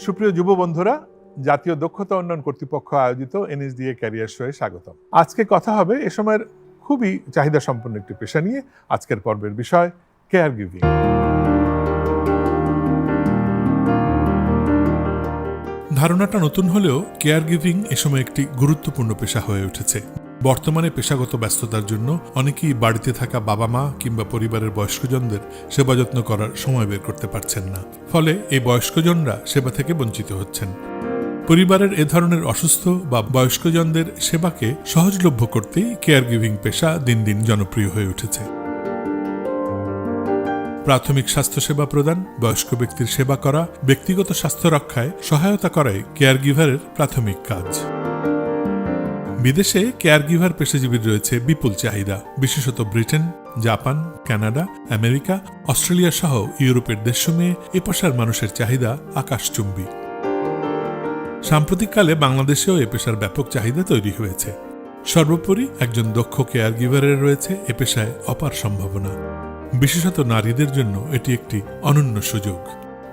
সুপ্রিয় যুব বন্ধুরা, জাতীয় দক্ষতা উন্নয়ন কর্তৃপক্ষ আয়োজিত এনএসডিএ ক্যারিয়ার শোয়ে স্বাগতম। আজকে কথা হবে এ সময়ের খুবই চাহিদা সম্পন্ন একটি পেশা নিয়ে। আজকের পর্বের বিষয় কেয়ার গিভিং। ধারণাটা নতুন হলেও কেয়ার গিভিং এ সময় একটি গুরুত্বপূর্ণ পেশা হয়ে উঠেছে। বর্তমানে পেশাগত ব্যস্ততার জন্য অনেকেই বাড়িতে থাকা বাবা মা কিংবা পরিবারের বয়স্কজনদের সেবা যত্ন করার সময় বের করতে পারছেন না। ফলে এই বয়স্কজনরা সেবা থেকে বঞ্চিত হচ্ছেন। পরিবারের এ ধরনের অসুস্থ বা বয়স্কজনদের সেবাকে সহজলভ্য করতেই কেয়ার গিভিং পেশা দিন দিন জনপ্রিয় হয়ে উঠেছে। প্রাথমিক স্বাস্থ্যসেবা প্রদান, বয়স্ক ব্যক্তির সেবা করা, ব্যক্তিগত স্বাস্থ্য রক্ষায় সহায়তা করাই কেয়ার গিভারের প্রাথমিক কাজ। বিদেশে কেয়ার গিভার পেশাজীবীর রয়েছে বিপুল চাহিদা, বিশেষত Britain, Japan, Canada, America, Australia সহ ইউরোপের দেশসমূহে এ পেশার মানুষের চাহিদা আকাশচুম্বী। সাম্প্রতিককালে বাংলাদেশেও এ পেশার ব্যাপক চাহিদা তৈরি হয়েছে। সর্বোপরি একজন দক্ষ কেয়ার গিভারের রয়েছে এ পেশায় অপার সম্ভাবনা। বিশেষত নারীদের জন্য এটি একটি অনন্য সুযোগ।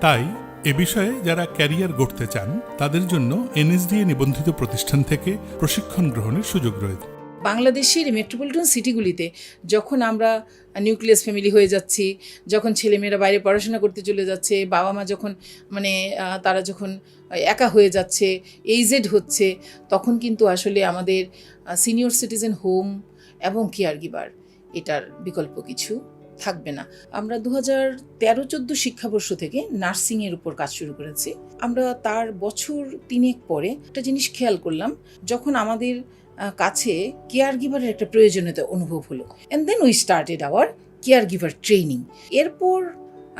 তাই এ বিষয়ে যারা ক্যারিয়ার গড়তে চান তাদের জন্য এনএসডিএ নিবন্ধিত প্রতিষ্ঠান থেকে প্রশিক্ষণ গ্রহণের সুযোগ রয়েছে। বাংলাদেশের মেট্রোপলিটন সিটিগুলিতে যখন আমরা নিউক্লিয়াস ফ্যামিলি হয়ে যাচ্ছি, যখন ছেলেমেয়েরা বাইরে পড়াশোনা করতে চলে যাচ্ছে, বাবা মা যখন তারা যখন একা হয়ে যাচ্ছে, এইজেড হচ্ছে, তখন কিন্তু আসলে আমাদের সিনিয়র সিটিজেন হোম এবং কেয়ার গিভার এটার বিকল্প কিছু থাকবে না। আমরা 2013-14 শিক্ষাবর্ষ থেকে নার্সিংয়ের উপর কাজ শুরু করেছি। আমরা তার বছর 3 পরে একটা জিনিস খেয়াল করলাম, যখন আমাদের কাছে কেয়ার গিভারের একটা প্রয়োজনীয়তা অনুভব হলো, and then we started our care giver training. এরপর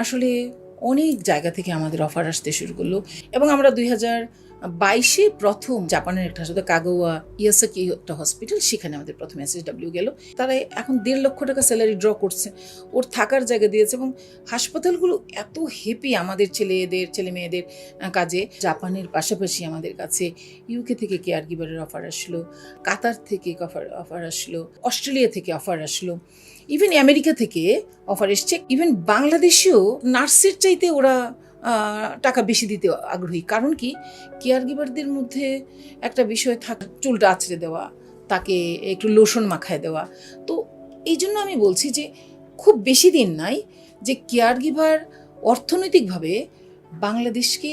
আসলে অনেক জায়গা থেকে আমাদের অফার আসতে শুরু করলো এবং আমরা 2022-এ প্রথম জাপানের একটা হাসপাতাল, কাগোয়া ইয়াসাকি একটা হসপিটাল, সেখানে আমাদের প্রথম SSW গেল। তারা এখন 1.5 লক্ষ টাকা স্যালারি ড্র করছে, ওর থাকার জায়গা দিয়েছে এবং হাসপাতালগুলো এত হ্যাপি আমাদের ছেলে মেয়েদের কাজে। জাপানের পাশাপাশি আমাদের কাছে ইউকে থেকে কেয়ার গিভারের অফার আসলো, কাতার থেকে অফার আসলো, অস্ট্রেলিয়া থেকে অফার আসলো, ইভেন আমেরিকা থেকে অফার এসছে। ইভেন বাংলাদেশেও নার্সের চাইতে ওরা টাকা বেশি দিতে আগ্রহী। কারণ কি, কেয়ার গিভারদের মধ্যে একটা বিষয় থাকে, চুলটা আঁচড়ে দেওয়া, তাকে একটু লোশন মাখায় দেওয়া। তো এই জন্য আমি বলছি যে খুব বেশি দিন নাই যে কেয়ার গিভার অর্থনৈতিকভাবে বাংলাদেশকে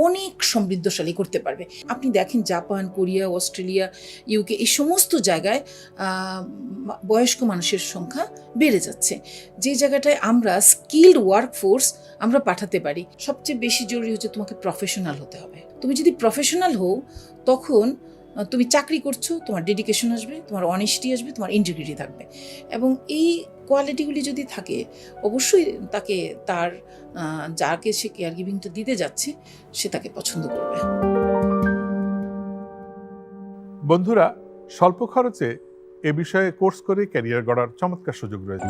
অনেক সমৃদ্ধশালী করতে পারবে। আপনি দেখেন জাপান, কোরিয়া, অস্ট্রেলিয়া, ইউকে, এই সমস্ত জায়গায় বয়স্ক মানুষের সংখ্যা বেড়ে যাচ্ছে। যে জায়গাটায় আমরা স্কিলড ওয়ার্কফোর্স আমরা পাঠাতে পারি, সবচেয়ে বেশি জরুরি হচ্ছে তোমাকে প্রফেশনাল হতে হবে। তুমি যদি প্রফেশনাল হও, তখন তুমি চাকরি করছো, তোমার ডেডিকেশন আসবে, তোমার অনেস্টি আসবে, তোমার ইন্টিগ্রিটি থাকবে। এবং এই কোয়ালিটিগুলি যদি থাকে, অবশ্যই তাকে যাকে সে কেয়ার গিভিংটা দিতে যাচ্ছে সে তাকে পছন্দ করবে। বন্ধুরা, স্বল্প খরচে এ বিষয়ে কোর্স করে ক্যারিয়ার গড়ার চমৎকার সুযোগ রয়েছে।